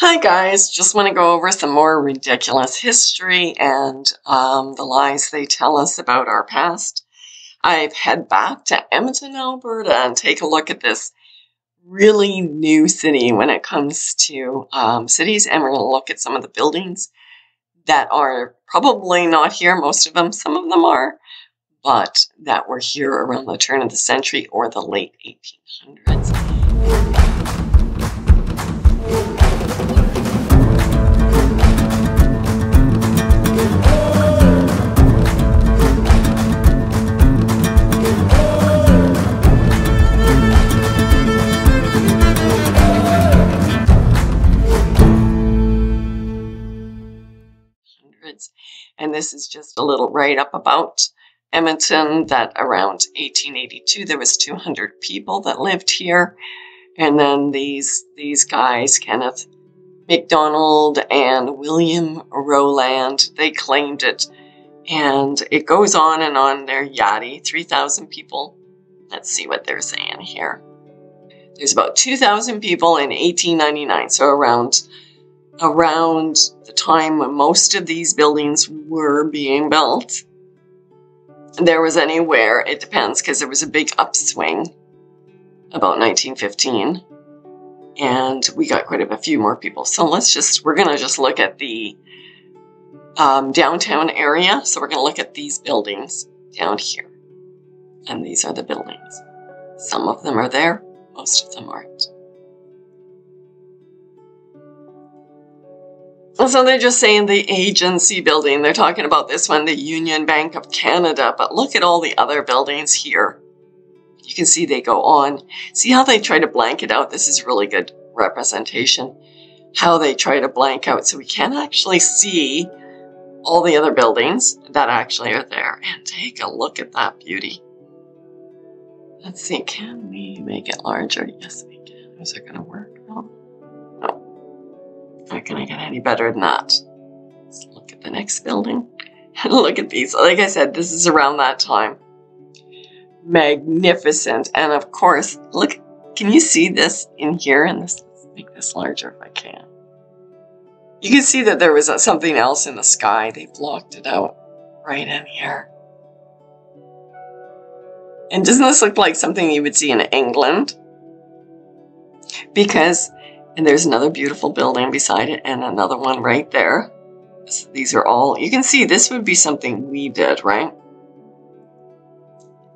Hi guys, just want to go over some more ridiculous history and the lies they tell us about our past. I've head back to Edmonton, Alberta and take a look at this really new city when it comes to cities, and we're going to look at some of the buildings that are probably not here, most of them, some of them are, but that were here around the turn of the century or the late 1800s. And this is just a little write-up about Edmonton, that around 1882 there was 200 people that lived here, and then these guys, Kenneth MacDonald and William Rowland, they claimed it, and it goes on and on. They're yachty, 3,000 people. Let's see what they're saying here. There's about 2,000 people in 1899, so around the time when most of these buildings were being built. There was anywhere, it depends, because there was a big upswing about 1915, and we got quite a few more people. So we're going to just look at the downtown area. So we're going to look at these buildings down here, and these are the buildings. Some of them are there, most of them aren't. So they're just saying the agency building. They're talking about this one, the Union Bank of Canada. But look at all the other buildings here. You can see they go on. See how they try to blank it out? This is really good representation. How they try to blank out so we can't actually see all the other buildings that actually are there. And take a look at that beauty. Let's see, can we make it larger? Yes, we can. Is it going to work? No. Not going to get any better than that. Let's look at the next building. And look at these. Like I said, this is around that time. Magnificent. And of course, look, can you see this in here? And let's make this larger if I can. You can see that there was something else in the sky. They blocked it out right in here. And doesn't this look like something you would see in England? And there's another beautiful building beside it and another one right there. So these are all, you can see this would be something we did, right?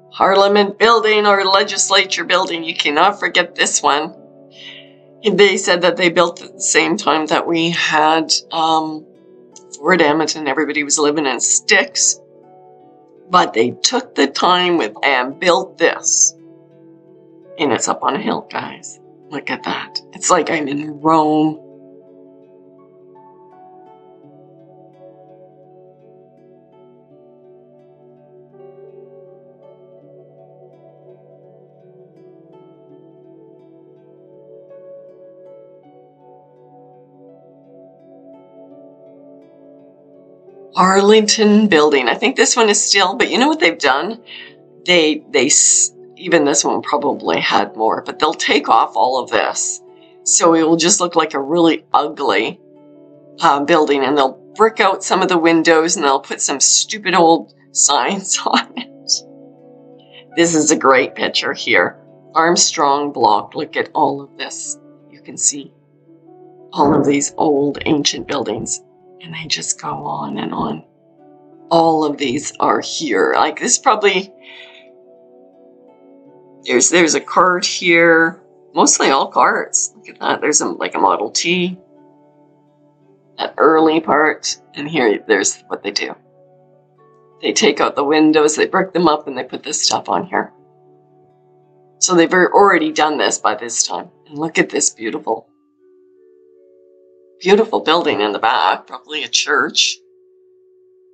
Parliament building or legislature building, you cannot forget this one. They said that they built at the same time that we had Fort Edmonton. Everybody was living in sticks. But they took the time and built this. And it's up on a hill, guys. Look at that. It's like I'm in Rome. Arlington building. I think this one is still, but you know what they've done? Even this one probably had more, but they'll take off all of this. So it will just look like a really ugly building, and they'll brick out some of the windows and they'll put some stupid old signs on it. This is a great picture here. Armstrong Block. Look at all of this. You can see all of these old ancient buildings, and they just go on and on. All of these are here. Like this probably... There's a cart here, mostly all carts. Look at that. There's like a Model T, that early part, and here there's what they do. They take out the windows, they brick them up, and they put this stuff on here. So they've already done this by this time. And look at this beautiful, beautiful building in the back, probably a church.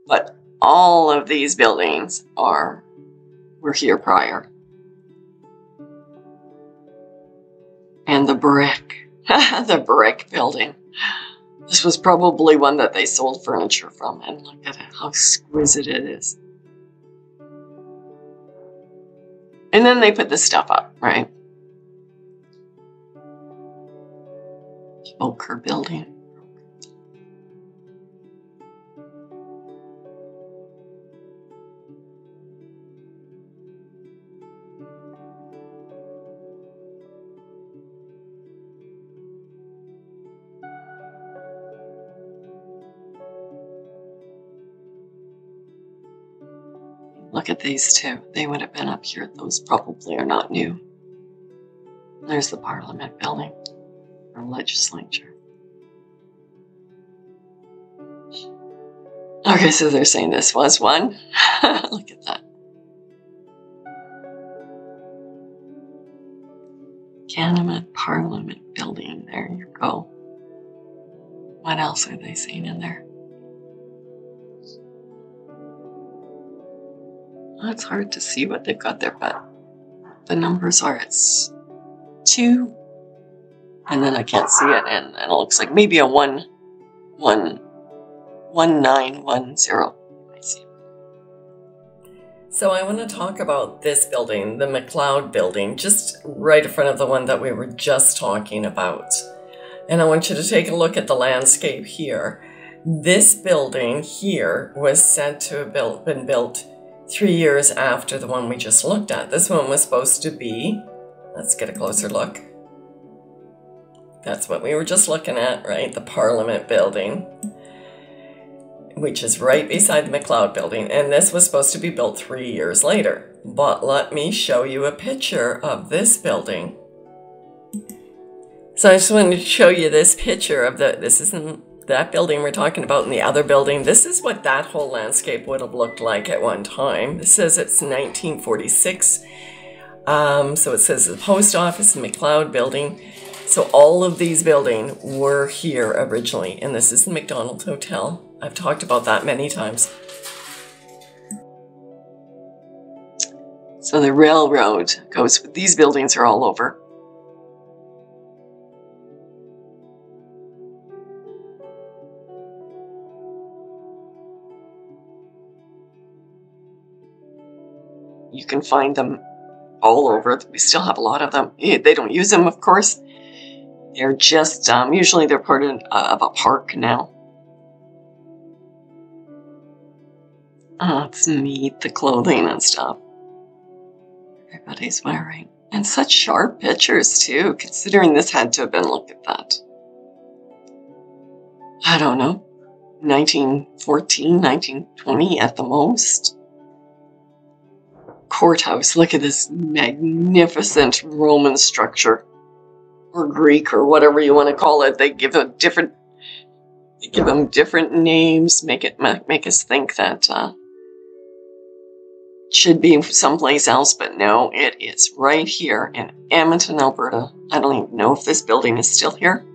But all of these buildings were here prior. And the brick, the brick building. This was probably one that they sold furniture from, and look at it, how exquisite it is. And then they put this stuff up, right? Oker building. Look at these two. They would have been up here. Those probably are not new. There's the Parliament building, or legislature. Okay, so they're saying this was one. Look at that. Canada Parliament building. There you go. What else are they saying in there? Well, it's hard to see what they've got there, but the numbers are, it's 2, and then I can't see it, and it looks like maybe a 1910. I see. So I want to talk about this building, the McLeod building, just right in front of the one that we were just talking about. And I want you to take a look at the landscape here. This building here was said to have been built 3 years after the one we just looked at. This one was supposed to be, let's get a closer look. That's what we were just looking at, right? The Parliament building, which is right beside the McLeod building. And this was supposed to be built 3 years later. But let me show you a picture of this building. So I just wanted to show you this picture of this isn't that building we're talking about, in the other building. This is what that whole landscape would have looked like at one time. It says it's 1946. So it says the post office, the McLeod building. So all of these buildings were here originally, and this is the McDonald's Hotel. I've talked about that many times. So the railroad goes, these buildings are all over. You can find them all over. We still have a lot of them. They don't use them, of course. They're just, usually they're part of a park now. Oh, it's neat, the clothing and stuff. Everybody's wearing. And such sharp pictures, too, considering this had to have been, look at that. I don't know, 1914, 1920 at the most. Courthouse, look at this magnificent Roman structure, or Greek, or whatever you want to call it. They give them different names, make us think that it should be someplace else, but no, it is right here in Edmonton, Alberta. I don't even know if this building is still here.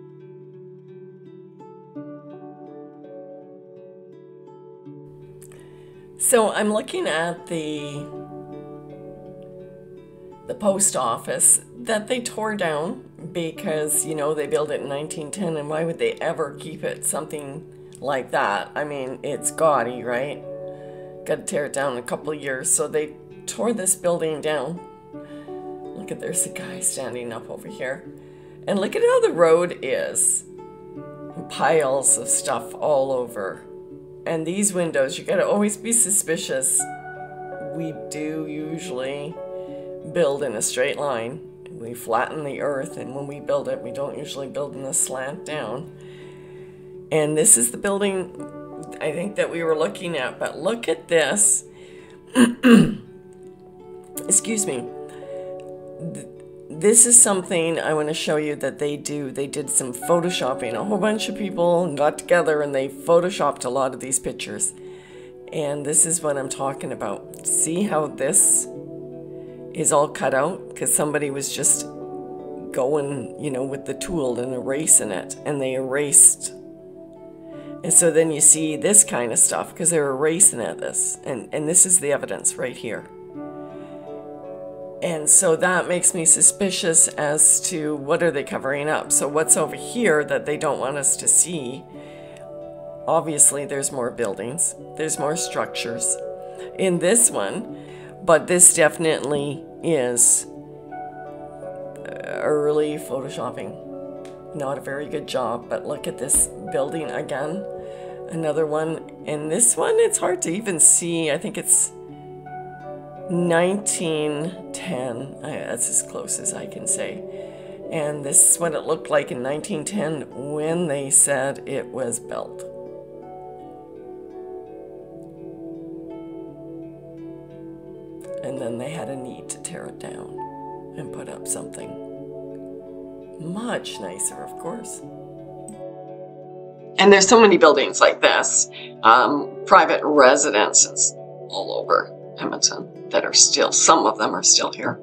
So I'm looking at the post office that they tore down because, you know, they built it in 1910, and why would they ever keep it something like that? I mean, it's gaudy, right? Got to tear it down in a couple of years. So they tore this building down. Look at, there's a guy standing up over here. And look at how the road is. Piles of stuff all over. And these windows, you got to always be suspicious. We do usually build in a straight line. We flatten the earth, and when we build it, we don't usually build in a slant down. And this is the building, I think, that we were looking at. But look at this. Excuse me. This is something I want to show you that they do. They did some photoshopping. A whole bunch of people got together and they photoshopped a lot of these pictures. And this is what I'm talking about. See how this is all cut out? Because somebody was just going, you know, with the tool and erasing it. And they erased. And so then you see this kind of stuff because they're erasing at this. And this is the evidence right here. And so that makes me suspicious as to what are they covering up. So what's over here that they don't want us to see? Obviously, there's more buildings. There's more structures in this one. But this definitely is early photoshopping. not a very good job. But look at this building again. Another one. And this one, it's hard to even see. I think it's 1910. That's as close as I can say. And this is what it looked like in 1910 when they said it was built. And then they had a need to tear it down and put up something much nicer, of course. And there's so many buildings like this, private residences all over Edmonton that are still, some of them are still here.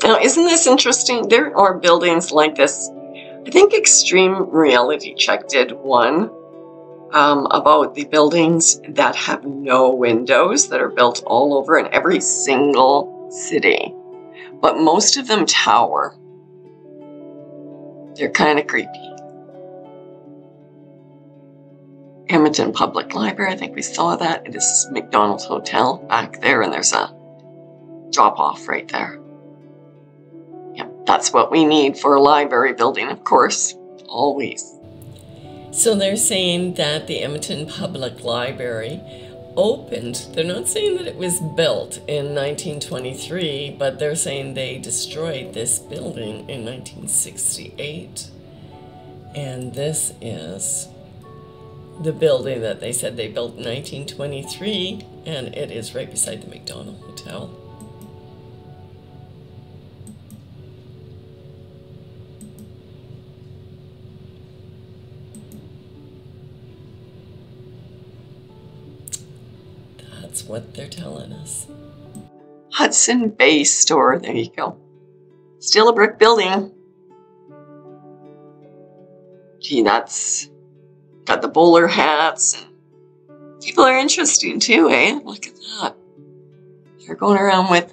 Now, isn't this interesting? There are buildings like this. I think Extreme Reality Check did one about the buildings that have no windows that are built all over in every single city. But most of them tower. They're kind of creepy. Edmonton Public Library, I think we saw that. It is McDonald's Hotel back there, and there's a drop-off right there. Yep, that's what we need for a library building, of course, always. So they're saying that the Edmonton Public Library opened, they're not saying that it was built in 1923, but they're saying they destroyed this building in 1968. And this is the building that they said they built in 1923, and it is right beside the McDonald Hotel. That's what they're telling us. Hudson Bay Store, there you go. Still a brick building. Gee, that's got the bowler hats, and people are interesting too, eh? Look at that. They're going around with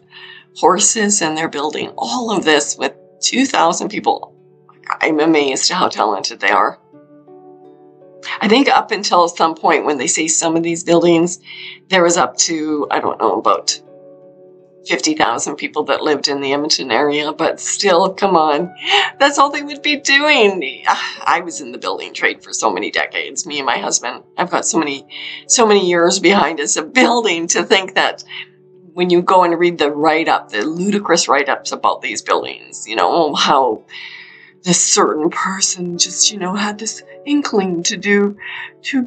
horses and they're building all of this with 2,000 people. I'm amazed how talented they are. I think up until some point when they say some of these buildings, there was up to, I don't know, about 50,000 people that lived in the Edmonton area, but still, come on, that's all they would be doing. I was in the building trade for so many decades, me and my husband. I've got so many years behind us of building to think that when you go and read the write-up, the ludicrous write-ups about these buildings, you know, how this certain person just, you know, had this inkling to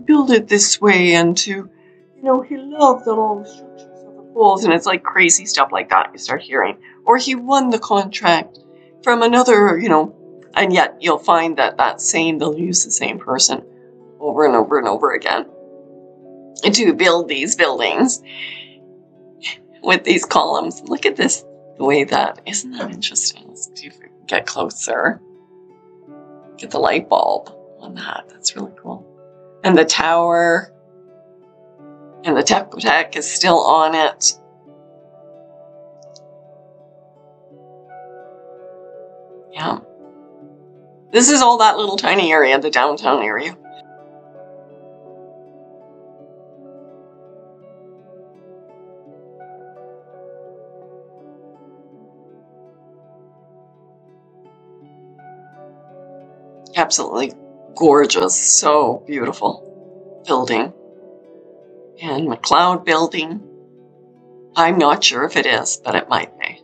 build it this way, and to, you know, he loved the long structures of the poles, and it's like crazy stuff like that you start hearing. Or he won the contract from another, you know, and yet you'll find that same, they'll use the same person over and over and over again to build these buildings with these columns. Look at this, the way that, isn't that interesting? Let's see if we can get closer. Get the light bulb on that. That's really cool. And the tower, and the tech is still on it. Yeah. This is all that little tiny area, the downtown area. Absolutely gorgeous, so beautiful building. And McLeod building, I'm not sure if it is, but it might be.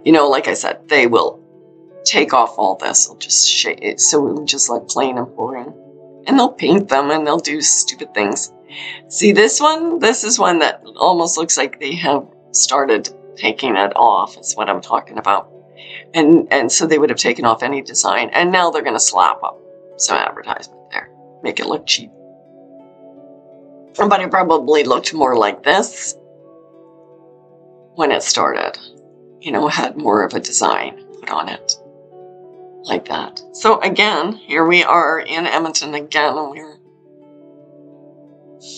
You know, like I said, they will take off all this, they'll just shade it, so it will just like plain and boring. And they'll paint them and they'll do stupid things. See this one? This is one that almost looks like they have started taking it off, is what I'm talking about. And so they would have taken off any design, and now they're going to slap up some advertisement there, make it look cheap. But it probably looked more like this when it started. You know, had more of a design put on it, like that. So again, here we are in Edmonton again, and we're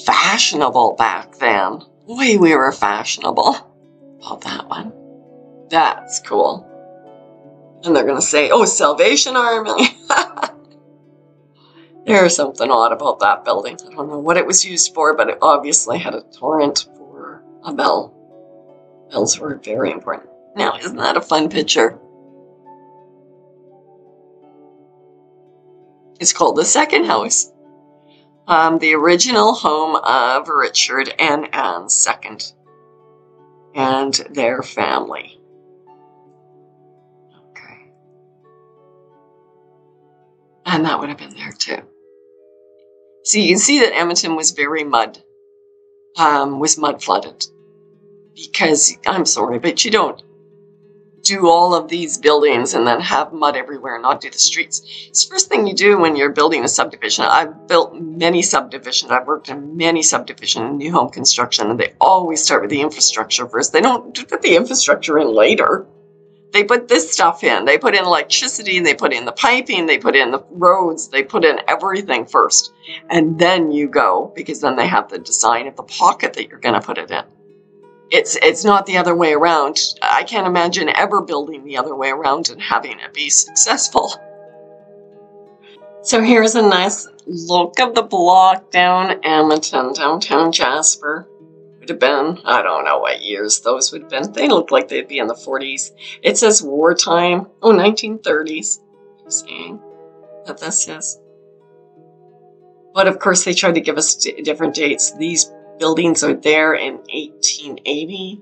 fashionable back then. Boy, we were fashionable. About that one. That's cool. And they're going to say, oh, Salvation Army. There's something odd about that building. I don't know what it was used for, but it obviously had a torrent for a bell. Bells were very important. Now, isn't that a fun picture? It's called the second house. The original home of Richard and Anne II and their family. Okay. And that would have been there too. So you can see that Edmonton was very mud flooded. Because, I'm sorry, but you don't do all of these buildings and then have mud everywhere and not do the streets. It's the first thing you do when you're building a subdivision. I've built many subdivisions. I've worked in many subdivisions in new home construction, and they always start with the infrastructure first. They don't put the infrastructure in later. They put this stuff in. They put in electricity, they put in the piping, they put in the roads, they put in everything first. And then you go, because then they have the design of the pocket that you're going to put it in. It's not the other way around. I can't imagine ever building the other way around and having it be successful. So here's a nice look of the block down Edmonton, downtown Jasper. Would have been, I don't know what years those would have been. They look like they'd be in the 40s. It says wartime. Oh, 1930s. I'm saying that this is. But of course, they tried to give us different dates. These buildings are there in 1880.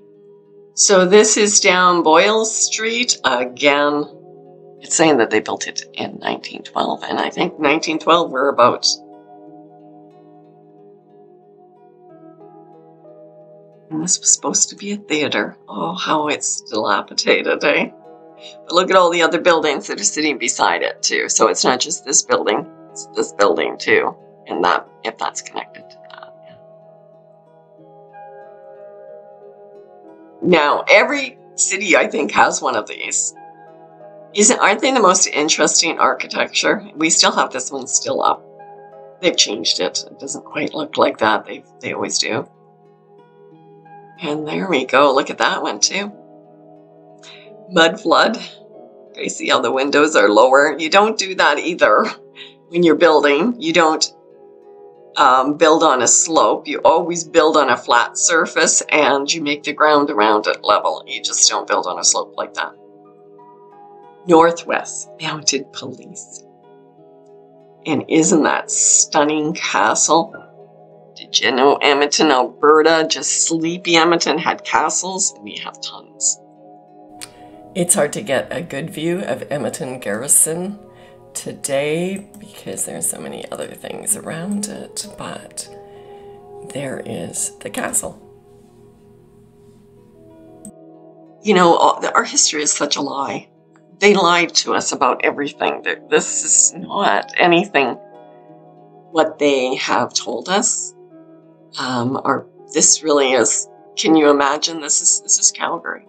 So this is down Boyle Street. Again, it's saying that they built it in 1912. And I think 1912 we're about. And this was supposed to be a theater. Oh, how it's dilapidated, eh? But look at all the other buildings that are sitting beside it, too. So it's not just this building. It's this building, too. And that, if that's connected to that. Yeah. Now, every city, I think, has one of these. Aren't they the most interesting architecture? We still have this one still up. They've changed it. It doesn't quite look like that. They always do. And there we go. Look at that one, too. Mud flood. Okay, see how the windows are lower? You don't do that either when you're building. You don't build on a slope. You always build on a flat surface, and you make the ground around it level. You just don't build on a slope like that. Northwest Mounted Police. And isn't that stunning castle? Did you know Edmonton, Alberta, just sleepy Edmonton, had castles? We have tons. It's hard to get a good view of Edmonton Garrison today because there's so many other things around it, but there is the castle. You know, our history is such a lie. They lied to us about everything. This is not anything what they have told us. Or this really is, can you imagine? This is Calgary.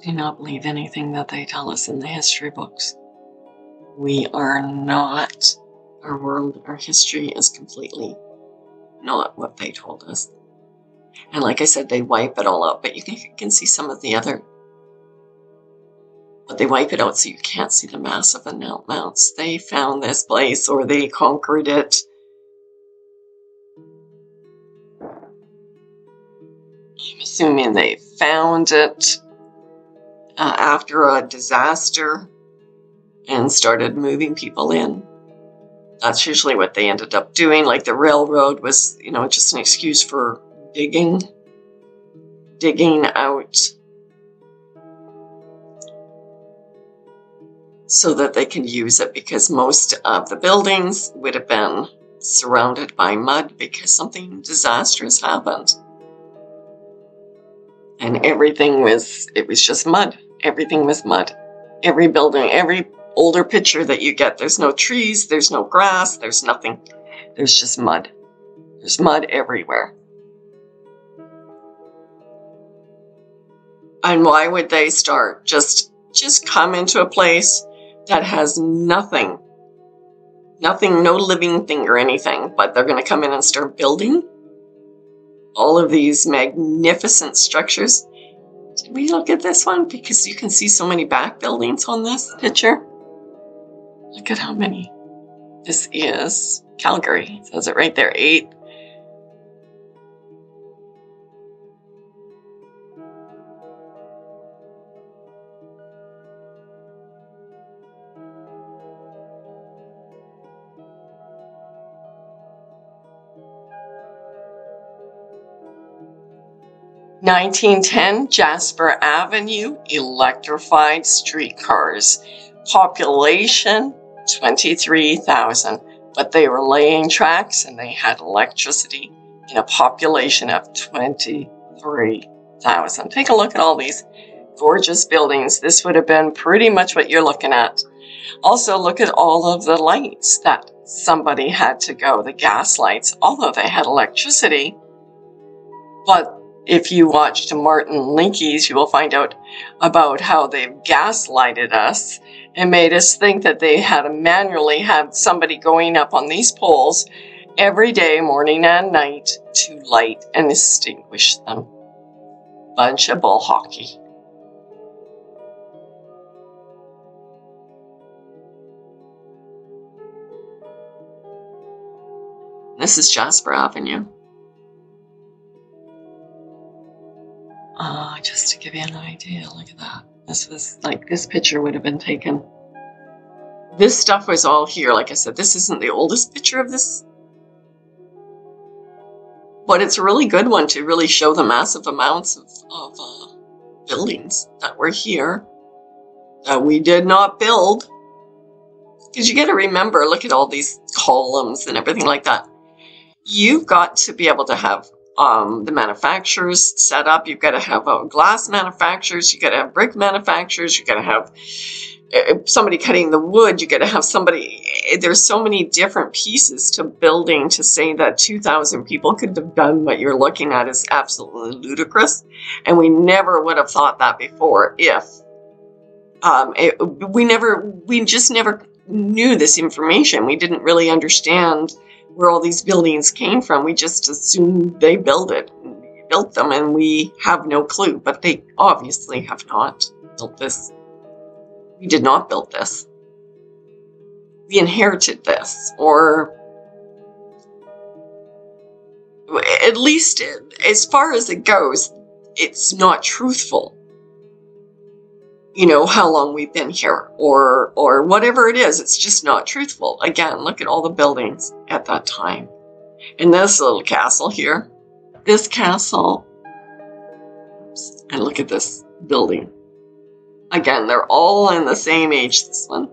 Do not believe anything that they tell us in the history books. We are not, our world, our history is completely not what they told us. And like I said, they wipe it all out, but you can see some of the other, but they wipe it out so you can't see the massive mounts. They found this place or they conquered it. I'm assuming they found it after a disaster and started moving people in. That's usually what they ended up doing. Like the railroad was, you know, just an excuse for digging out so that they can use it, because most of the buildings would have been surrounded by mud because something disastrous happened. And everything was, it was just mud. Everything was mud. Every building, every older picture that you get, there's no trees, there's no grass, there's nothing. There's just mud. There's mud everywhere. And why would they start? Just come into a place that has nothing, no living thing or anything, but they're going to come in and start building all of these magnificent structures. Did we look at this one? Because you can see so many back buildings on this picture. Look at how many. This is Calgary. It says it right there, 8. 1910, Jasper Avenue, electrified streetcars. Population, 23,000. But they were laying tracks and they had electricity in a population of 23,000. Take a look at all these gorgeous buildings. This would have been pretty much what you're looking at. Also, look at all of the lights that somebody had to go, the gas lights, although they had electricity. But if you watched Martin Linky's, you will find out about how they've gaslighted us and made us think that they had to manually have somebody going up on these poles every day, morning and night, to light and extinguish them. Bunch of bull hockey. This is Jasper Avenue. Just to give you an idea, look at that. This was like, this picture would have been taken. This stuff was all here. Like I said, this isn't the oldest picture of this, but it's a really good one to really show the massive amounts of buildings that were here that we did not build. Because you got to remember, look at all these columns and everything like that. You've got to be able to have the manufacturers set up. You've got to have glass manufacturers. You've got to have brick manufacturers. You've got to have somebody cutting the wood. You've got to have somebody. There's so many different pieces to building. To say that 2,000 people could have done what you're looking at is absolutely ludicrous. And we never would have thought that before if we just never knew this information. We didn't really understand where all these buildings came from. We just assumed they built them, and we have no clue. But they obviously have not built this. We did not build this. We inherited this, or at least as far as it goes, it's not truthful. You know, how long we've been here, or whatever it is, it's just not truthful. Again, look at all the buildings at that time. And this little castle here, this castle, and look at this building. Again, they're all in the same age, this one.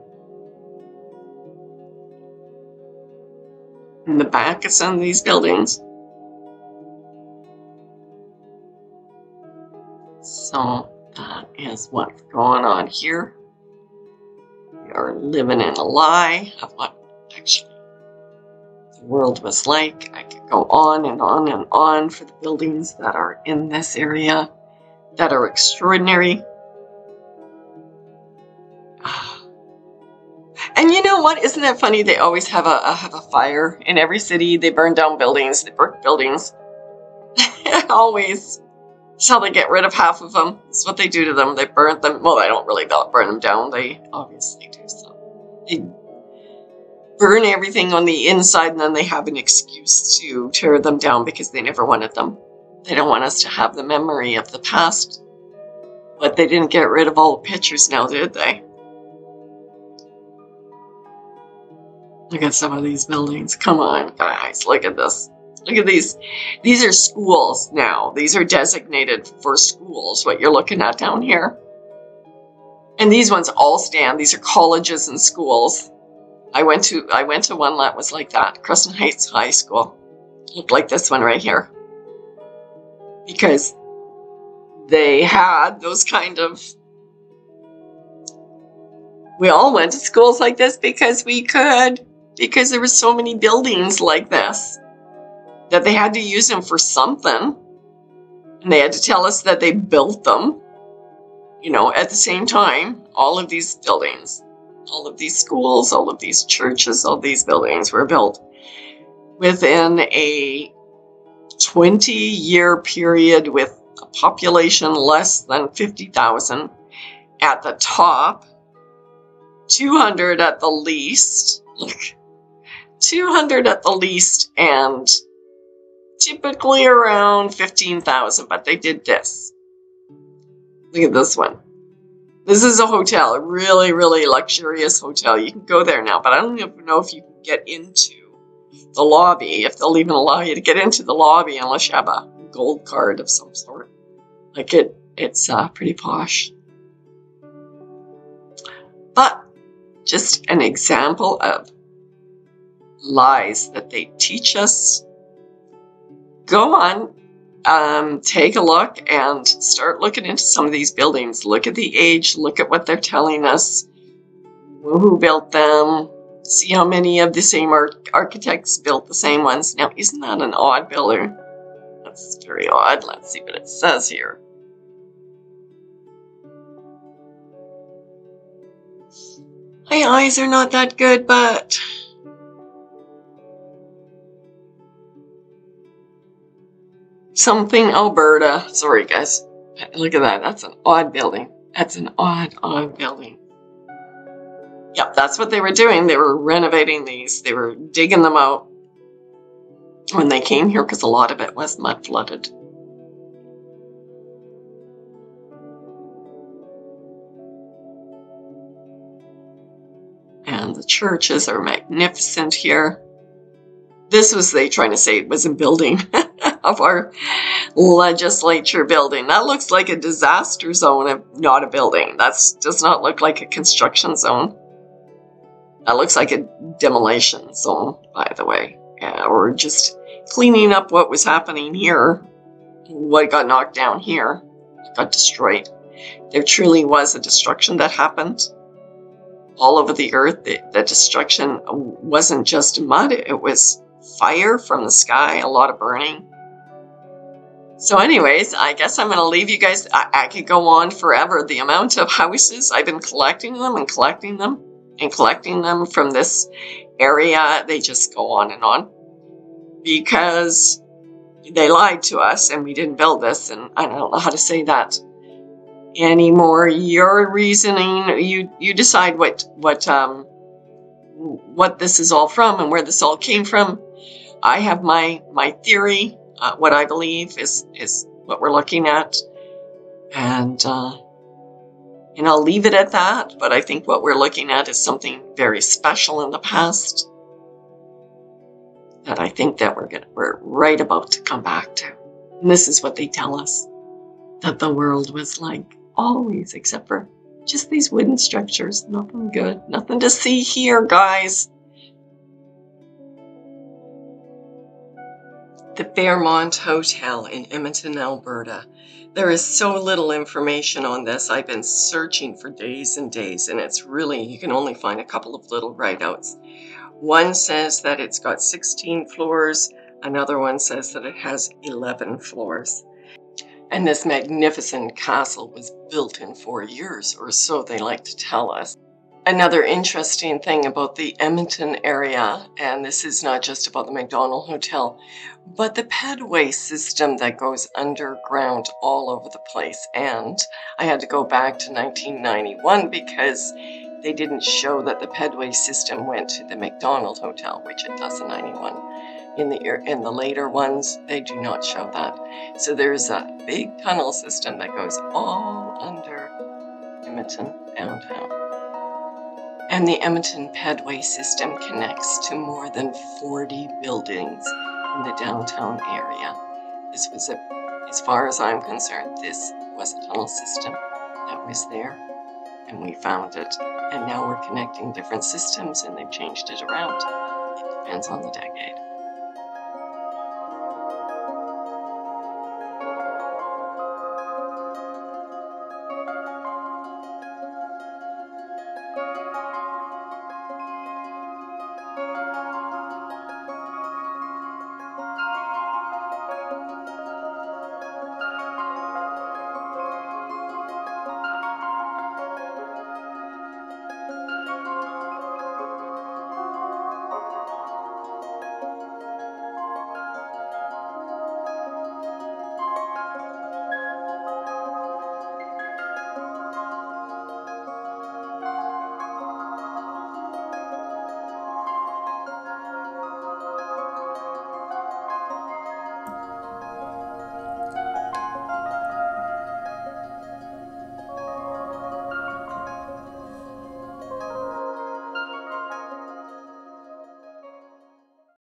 In the back of some of these buildings. So that is what's going on here. We are living in a lie of what actually the world was like. I could go on and on and on for the buildings that are in this area that are extraordinary. And you know what? Isn't that funny? They always have a fire in every city. They burn down buildings. They burn buildings. Always. That's how they get rid of half of them. That's what they do to them. They burn them. Well, they don't really burn them down. They obviously do so. They burn everything on the inside, and then they have an excuse to tear them down because they never wanted them. They don't want us to have the memory of the past. But they didn't get rid of all the pictures now, did they? Look at some of these buildings. Come on, guys. Look at this. Look at these. These are schools now. These are designated for schools, what you're looking at down here. And these ones all stand. These are colleges and schools. I went to one that was like that. Crescent Heights High School. Looked like this one right here. Because they had those kind of... We all went to schools like this because we could. Because there were so many buildings like this. That they had to use them for something. And they had to tell us that they built them. You know, at the same time, all of these buildings, all of these schools, all of these churches, all these buildings were built within a 20-year period with a population less than 50,000 at the top, 200 at the least. Look, 200 at the least, and typically around 15,000, but they did this. Look at this one. This is a hotel, a really, really luxurious hotel. You can go there now, but I don't even know if you can get into the lobby, if they'll even allow you to get into the lobby unless you have a gold card of some sort. Like it's pretty posh. But just an example of lies that they teach us. Go on, take a look and start looking into some of these buildings. Look at the age, look at what they're telling us, who built them, see how many of the same architects built the same ones. Now, isn't that an odd building? That's very odd. Let's see what it says here. My eyes are not that good, but something Alberta. Sorry, guys. Look at that. That's an odd building. That's an odd building. Yep, that's what they were doing. They were renovating these. They were digging them out when they came here because a lot of it was mud flooded. And the churches are magnificent here. This was they trying to say it was a building of our legislature building. That looks like a disaster zone, not a building. That does not look like a construction zone. That looks like a demolition zone, by the way. Yeah, or just cleaning up what was happening here. What got knocked down here got destroyed. There truly was a destruction that happened all over the earth. The destruction wasn't just mud, it was fire from the sky, a lot of burning. So anyways, I guess I'm going to leave you guys. I could go on forever. The amount of houses, I've been collecting them and collecting them and collecting them from this area. They just go on because they lied to us and we didn't build this. And I don't know how to say that anymore. Your reasoning, you decide what this is all from and where this all came from. I have my theory. What I believe is what we're looking at, and I'll leave it at that. But I think what we're looking at is something very special in the past that I think that we're right about to come back to. And this is what they tell us, that the world was like always, except for just these wooden structures. Nothing good, nothing to see here, guys. The Fairmont Hotel in Edmonton, Alberta. There is so little information on this. I've been searching for days and days, and it's really, you can only find a couple of little write-outs. One says that it's got 16 floors. Another one says that it has 11 floors. And this magnificent castle was built in 4 years, or so they like to tell us. Another interesting thing about the Edmonton area, and this is not just about the McDonald Hotel, but the pedway system that goes underground all over the place. And I had to go back to 1991 because they didn't show that the pedway system went to the McDonald Hotel, which it does in 91. In the later ones, they do not show that. So there's a big tunnel system that goes all under Edmonton downtown. And the Edmonton Pedway system connects to more than 40 buildings in the downtown area. This was as far as I'm concerned, this was a tunnel system that was there, and we found it. And now we're connecting different systems, and they've changed it around. It depends on the decade.